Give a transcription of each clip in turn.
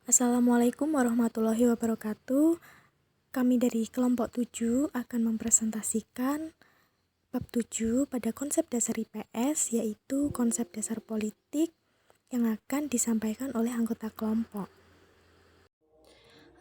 Assalamualaikum warahmatullahi wabarakatuh. Kami dari kelompok 7 akan mempresentasikan bab 7 pada konsep dasar IPS, yaitu konsep dasar politik yang akan disampaikan oleh anggota kelompok.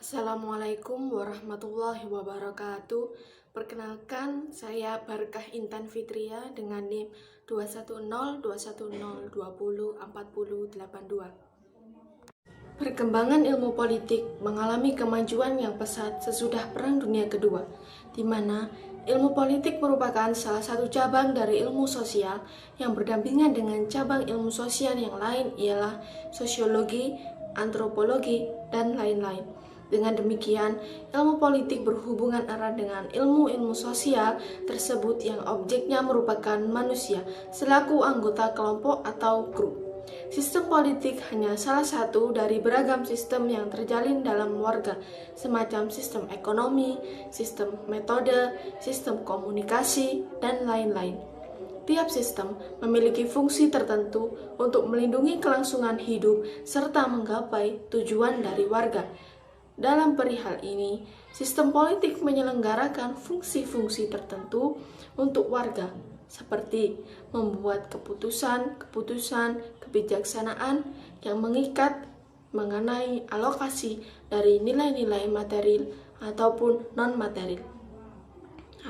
Assalamualaikum warahmatullahi wabarakatuh. Perkenalkan, saya Barkah Intan Fitria dengan NIM 2102102040282. Perkembangan ilmu politik mengalami kemajuan yang pesat sesudah Perang Dunia Kedua, di mana ilmu politik merupakan salah satu cabang dari ilmu sosial yang berdampingan dengan cabang ilmu sosial yang lain ialah sosiologi, antropologi, dan lain-lain. Dengan demikian, ilmu politik berhubungan erat dengan ilmu-ilmu sosial tersebut yang objeknya merupakan manusia selaku anggota kelompok atau grup. Sistem politik hanya salah satu dari beragam sistem yang terjalin dalam warga, semacam sistem ekonomi, sistem metode, sistem komunikasi, dan lain-lain. Tiap sistem memiliki fungsi tertentu untuk melindungi kelangsungan hidup serta menggapai tujuan dari warga. Dalam perihal ini, sistem politik menyelenggarakan fungsi-fungsi tertentu untuk warga, seperti membuat keputusan kebijaksanaan yang mengikat mengenai alokasi dari nilai-nilai material ataupun non-material.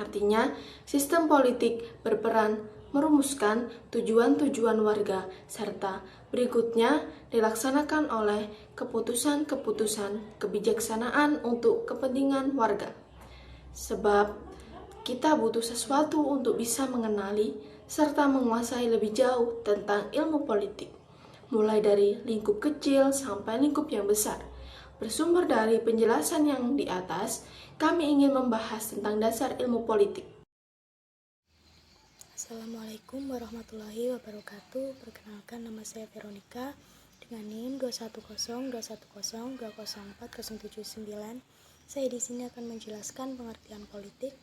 Artinya, sistem politik berperan merumuskan tujuan-tujuan warga serta berikutnya dilaksanakan oleh keputusan-keputusan kebijaksanaan untuk kepentingan warga. Sebab kita butuh sesuatu untuk bisa mengenali serta menguasai lebih jauh tentang ilmu politik, mulai dari lingkup kecil sampai lingkup yang besar. Bersumber dari penjelasan yang di atas, kami ingin membahas tentang dasar ilmu politik. Assalamualaikum warahmatullahi wabarakatuh. Perkenalkan, nama saya Veronica dengan NIM 21020200479. Saya di sini akan menjelaskan pengertian politik.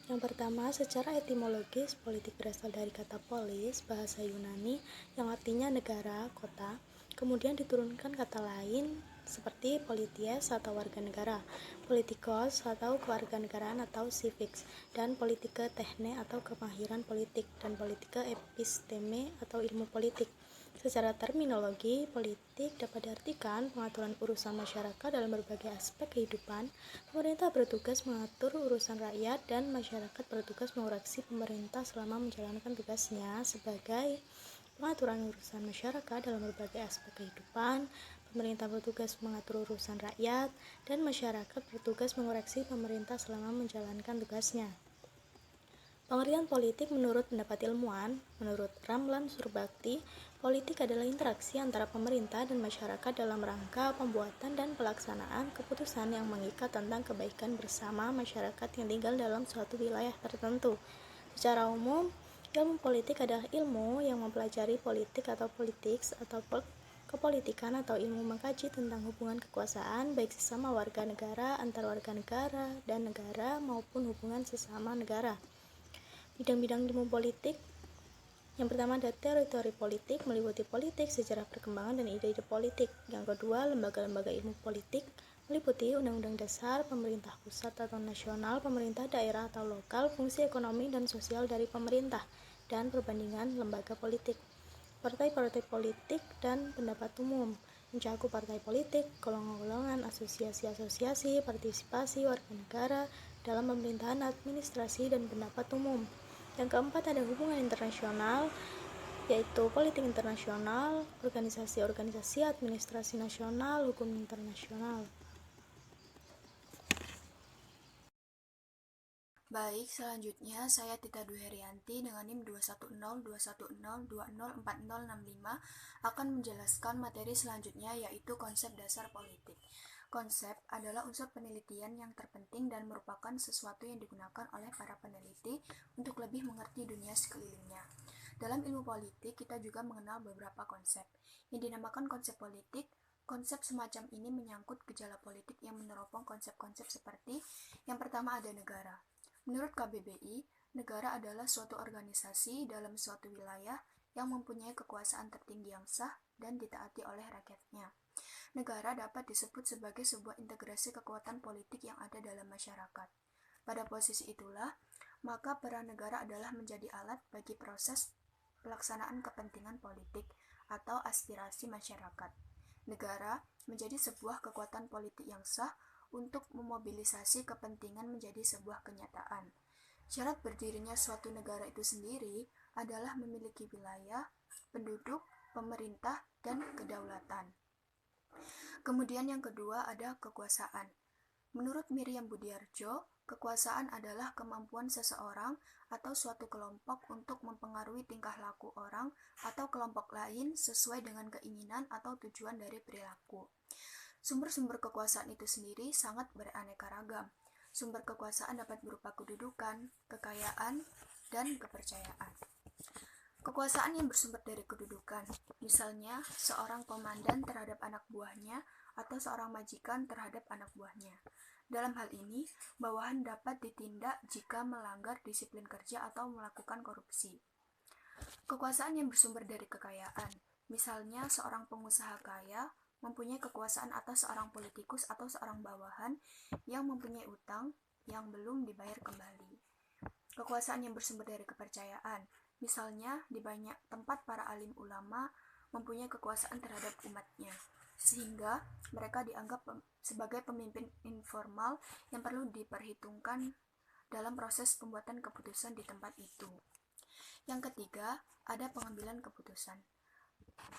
Yang pertama, secara etimologis, politik berasal dari kata polis, bahasa Yunani, yang artinya negara, kota. Kemudian diturunkan kata lain seperti polities atau warga negara, politikos atau kewarganegaraan atau civics, dan politike techne atau kemahiran politik, dan politike episteme atau ilmu politik. Secara terminologi, politik dapat diartikan pengaturan urusan masyarakat dalam berbagai aspek kehidupan. Pemerintah bertugas mengatur urusan rakyat dan masyarakat bertugas mengoreksi pemerintah selama menjalankan tugasnya sebagai pengaturan urusan masyarakat dalam berbagai aspek kehidupan. Pemerintah bertugas mengatur urusan rakyat dan masyarakat bertugas mengoreksi pemerintah selama menjalankan tugasnya. Pengertian politik menurut pendapat ilmuwan, menurut Ramlan Surbakti, politik adalah interaksi antara pemerintah dan masyarakat dalam rangka pembuatan dan pelaksanaan keputusan yang mengikat tentang kebaikan bersama masyarakat yang tinggal dalam suatu wilayah tertentu. Secara umum, ilmu politik adalah ilmu yang mempelajari politik atau politics atau kepolitikan atau ilmu mengkaji tentang hubungan kekuasaan baik sesama warga negara, antar warga negara dan negara maupun hubungan sesama negara. Bidang-bidang ilmu politik yang pertama ada teori-teori politik, meliputi politik, sejarah perkembangan dan ide-ide politik. Yang kedua, lembaga-lembaga ilmu politik, meliputi undang-undang dasar, pemerintah pusat atau nasional, pemerintah daerah atau lokal, fungsi ekonomi dan sosial dari pemerintah, dan perbandingan lembaga politik. Partai-partai politik dan pendapat umum, mencakup partai politik, golongan-golongan, asosiasi-asosiasi, partisipasi warga negara dalam pemerintahan, administrasi, dan pendapat umum. Yang keempat ada hubungan internasional, yaitu politik internasional, organisasi-organisasi, administrasi nasional, hukum internasional. Baik, selanjutnya saya Tita Dwi Herianti dengan NIM 2102102040065 akan menjelaskan materi selanjutnya, yaitu konsep dasar politik. Konsep adalah unsur penelitian yang terpenting dan merupakan sesuatu yang digunakan oleh para peneliti untuk lebih mengerti dunia sekelilingnya. Dalam ilmu politik, kita juga mengenal beberapa konsep yang dinamakan konsep politik. Konsep semacam ini menyangkut gejala politik yang meneropong konsep-konsep seperti yang pertama ada negara. Menurut KBBI, negara adalah suatu organisasi dalam suatu wilayah yang mempunyai kekuasaan tertinggi yang sah dan ditaati oleh rakyatnya. Negara dapat disebut sebagai sebuah integrasi kekuatan politik yang ada dalam masyarakat. Pada posisi itulah, maka peran negara adalah menjadi alat bagi proses pelaksanaan kepentingan politik atau aspirasi masyarakat. Negara menjadi sebuah kekuatan politik yang sah untuk memobilisasi kepentingan menjadi sebuah kenyataan. Syarat berdirinya suatu negara itu sendiri adalah memiliki wilayah, penduduk, pemerintah, dan kedaulatan. Kemudian yang kedua ada kekuasaan. Menurut Miriam Budiarjo, kekuasaan adalah kemampuan seseorang atau suatu kelompok untuk mempengaruhi tingkah laku orang atau kelompok lain sesuai dengan keinginan atau tujuan dari perilaku. Sumber-sumber kekuasaan itu sendiri sangat beraneka ragam. Sumber kekuasaan dapat berupa kedudukan, kekayaan, dan kepercayaan. Kekuasaan yang bersumber dari kedudukan, misalnya seorang komandan terhadap anak buahnya atau seorang majikan terhadap anak buahnya. Dalam hal ini, bawahan dapat ditindak jika melanggar disiplin kerja atau melakukan korupsi. Kekuasaan yang bersumber dari kekayaan, misalnya seorang pengusaha kaya mempunyai kekuasaan atas seorang politikus atau seorang bawahan yang mempunyai utang yang belum dibayar kembali. Kekuasaan yang bersumber dari kepercayaan, misalnya di banyak tempat para alim ulama mempunyai kekuasaan terhadap umatnya, sehingga mereka dianggap sebagai pemimpin informal yang perlu diperhitungkan dalam proses pembuatan keputusan di tempat itu. Yang ketiga, ada pengambilan keputusan.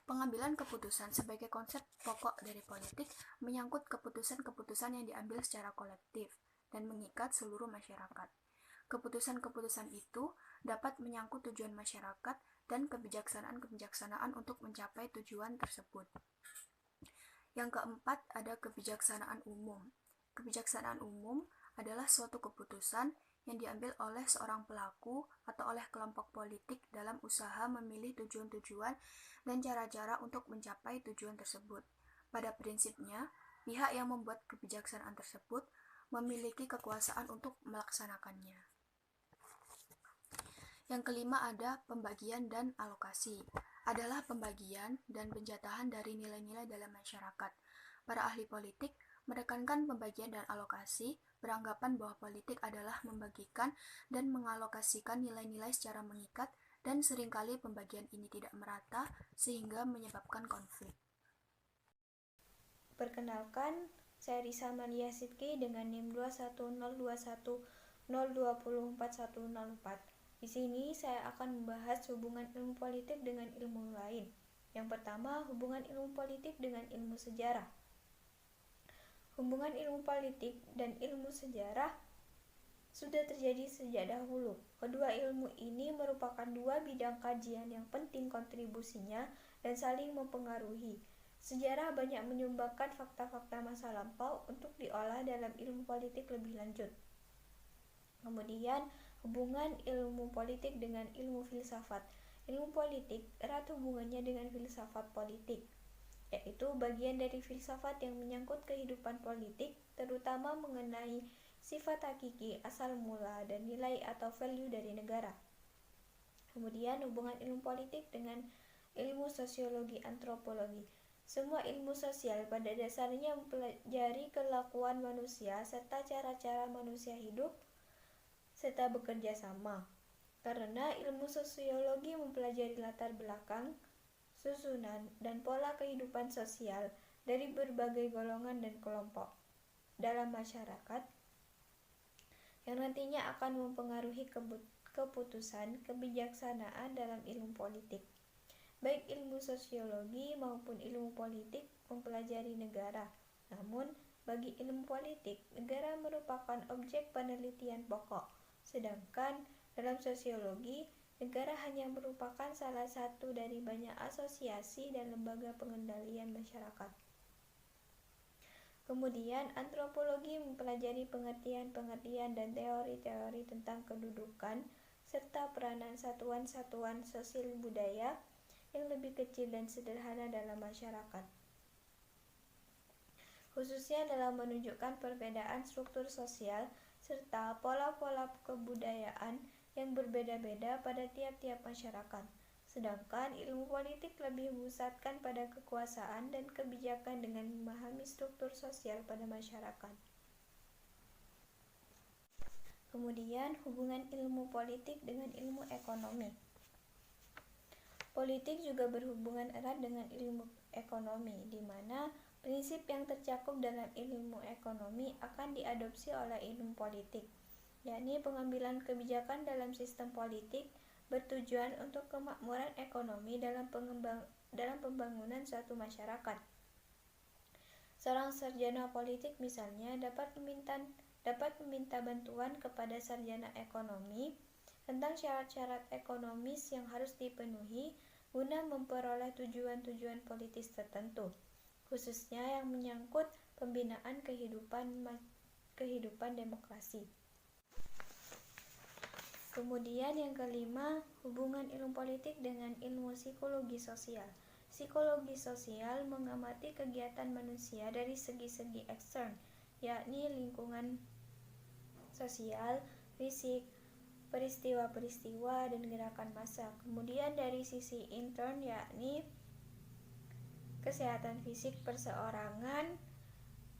Pengambilan keputusan sebagai konsep pokok dari politik menyangkut keputusan-keputusan yang diambil secara kolektif dan mengikat seluruh masyarakat. Keputusan-keputusan itu dapat menyangkut tujuan masyarakat dan kebijaksanaan-kebijaksanaan untuk mencapai tujuan tersebut. Yang keempat, ada kebijaksanaan umum. Kebijaksanaan umum adalah suatu keputusan yang diambil oleh seorang pelaku atau oleh kelompok politik dalam usaha memilih tujuan-tujuan dan cara-cara untuk mencapai tujuan tersebut. Pada prinsipnya, pihak yang membuat kebijaksanaan tersebut memiliki kekuasaan untuk melaksanakannya. Yang kelima ada pembagian dan alokasi. Adalah pembagian dan penjatahan dari nilai-nilai dalam masyarakat. Para ahli politik menekankan pembagian dan alokasi, beranggapan bahwa politik adalah membagikan dan mengalokasikan nilai-nilai secara mengikat, dan seringkali pembagian ini tidak merata sehingga menyebabkan konflik. Perkenalkan, saya Risa Malia Sidki dengan NIM 2102102041004. Di sini saya akan membahas hubungan ilmu politik dengan ilmu lain. Yang pertama, hubungan ilmu politik dengan ilmu sejarah. Hubungan ilmu politik dan ilmu sejarah sudah terjadi sejak dahulu. Kedua ilmu ini merupakan dua bidang kajian yang penting kontribusinya dan saling mempengaruhi. Sejarah banyak menyumbangkan fakta-fakta masa lampau untuk diolah dalam ilmu politik lebih lanjut. Kemudian, hubungan ilmu politik dengan ilmu filsafat. Ilmu politik erat hubungannya dengan filsafat politik, yaitu bagian dari filsafat yang menyangkut kehidupan politik, terutama mengenai sifat hakiki, asal mula, dan nilai atau value dari negara. Kemudian hubungan ilmu politik dengan ilmu sosiologi antropologi. Semua ilmu sosial pada dasarnya mempelajari kelakuan manusia serta cara-cara manusia hidup serta bekerja sama. Karena ilmu sosiologi mempelajari latar belakang, susunan, dan pola kehidupan sosial dari berbagai golongan dan kelompok dalam masyarakat yang nantinya akan mempengaruhi keputusan kebijaksanaan dalam ilmu politik. Baik ilmu sosiologi maupun ilmu politik mempelajari negara. Namun, bagi ilmu politik, negara merupakan objek penelitian pokok. Sedangkan dalam sosiologi, negara hanya merupakan salah satu dari banyak asosiasi dan lembaga pengendalian masyarakat. Kemudian, antropologi mempelajari pengertian-pengertian dan teori-teori tentang kedudukan serta peranan satuan-satuan sosial budaya yang lebih kecil dan sederhana dalam masyarakat, khususnya dalam menunjukkan perbedaan struktur sosial serta pola-pola kebudayaan yang berbeda-beda pada tiap-tiap masyarakat. sedangkan ilmu politik lebih memusatkan pada kekuasaan dan kebijakan dengan memahami struktur sosial pada masyarakat. Kemudian, hubungan ilmu politik dengan ilmu ekonomi. Politik juga berhubungan erat dengan ilmu ekonomi, di mana prinsip yang tercakup dalam ilmu ekonomi akan diadopsi oleh ilmu politik, yakni pengambilan kebijakan dalam sistem politik bertujuan untuk kemakmuran ekonomi dalam pembangunan suatu masyarakat. Seorang sarjana politik misalnya dapat meminta bantuan kepada sarjana ekonomi tentang syarat-syarat ekonomis yang harus dipenuhi guna memperoleh tujuan-tujuan politis tertentu, khususnya yang menyangkut pembinaan kehidupan demokrasi. Kemudian yang kelima, hubungan ilmu politik dengan ilmu psikologi sosial. Psikologi sosial mengamati kegiatan manusia dari segi-segi ekstern, yakni lingkungan sosial, fisik, peristiwa-peristiwa, dan gerakan massa. Kemudian dari sisi intern, yakni kesehatan fisik perseorangan,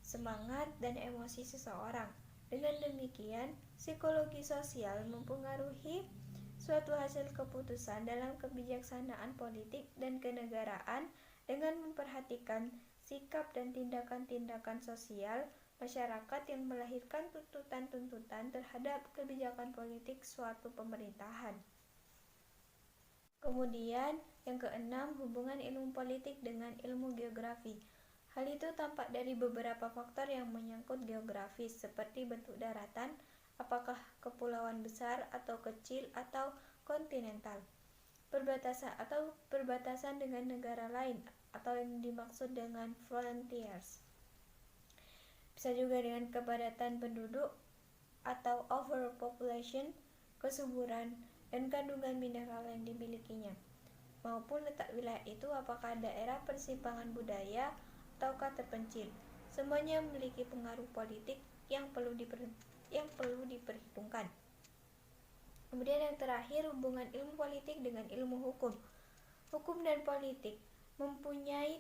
semangat, dan emosi seseorang. Dengan demikian, psikologi sosial mempengaruhi suatu hasil keputusan dalam kebijaksanaan politik dan kenegaraan dengan memperhatikan sikap dan tindakan-tindakan sosial masyarakat yang melahirkan tuntutan-tuntutan terhadap kebijakan politik suatu pemerintahan. Kemudian, yang keenam, hubungan ilmu politik dengan ilmu geografi. Hal itu tampak dari beberapa faktor yang menyangkut geografis, seperti bentuk daratan, apakah kepulauan besar atau kecil atau kontinental, perbatasan dengan negara lain, atau yang dimaksud dengan frontiers. Bisa juga dengan kepadatan penduduk atau overpopulation, kesuburan, dan kandungan mineral yang dimilikinya, maupun letak wilayah itu apakah daerah persimpangan budaya ataukah terpencil. Semuanya memiliki pengaruh politik yang perlu diperhitungkan. Kemudian yang terakhir, hubungan ilmu politik dengan ilmu hukum. Hukum dan politik mempunyai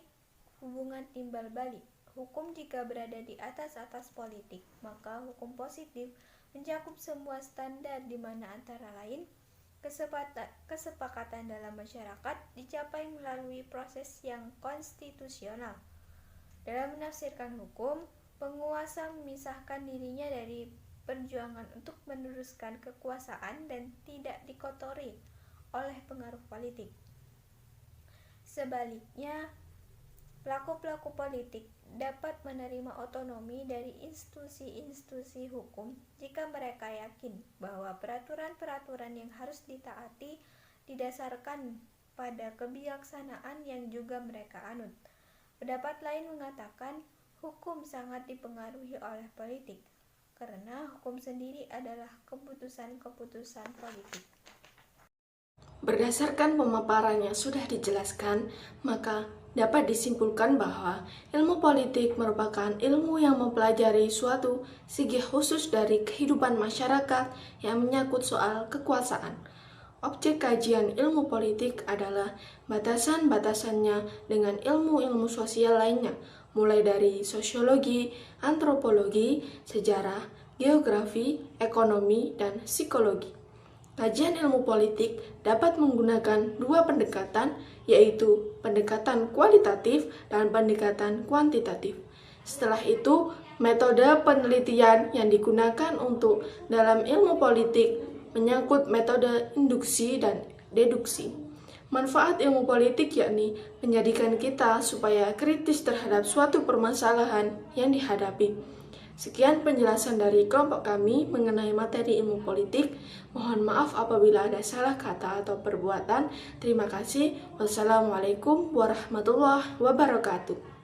hubungan timbal balik. Hukum jika berada di atas politik, maka hukum positif mencakup semua standar di mana antara lain kesepakatan dalam masyarakat dicapai melalui proses yang konstitusional. Dalam menafsirkan hukum, penguasa memisahkan dirinya dari perjuangan untuk meneruskan kekuasaan dan tidak dikotori oleh pengaruh politik. Sebaliknya, pelaku-pelaku politik dapat menerima otonomi dari institusi-institusi hukum jika mereka yakin bahwa peraturan-peraturan yang harus ditaati didasarkan pada kebijaksanaan yang juga mereka anut. Pendapat lain mengatakan hukum sangat dipengaruhi oleh politik, karena hukum sendiri adalah keputusan-keputusan politik. Berdasarkan pemaparan yang sudah dijelaskan, maka dapat disimpulkan bahwa ilmu politik merupakan ilmu yang mempelajari suatu segi khusus dari kehidupan masyarakat yang menyangkut soal kekuasaan. Objek kajian ilmu politik adalah batasan-batasannya dengan ilmu-ilmu sosial lainnya, mulai dari sosiologi, antropologi, sejarah, geografi, ekonomi, dan psikologi. Kajian ilmu politik dapat menggunakan dua pendekatan, yaitu pendekatan kualitatif dan pendekatan kuantitatif. Setelah itu, metode penelitian yang digunakan untuk dalam ilmu politik menyangkut metode induksi dan deduksi. Manfaat ilmu politik yakni menjadikan kita supaya kritis terhadap suatu permasalahan yang dihadapi. Sekian penjelasan dari kelompok kami mengenai materi ilmu politik. Mohon maaf apabila ada salah kata atau perbuatan. Terima kasih. Wassalamualaikum warahmatullahi wabarakatuh.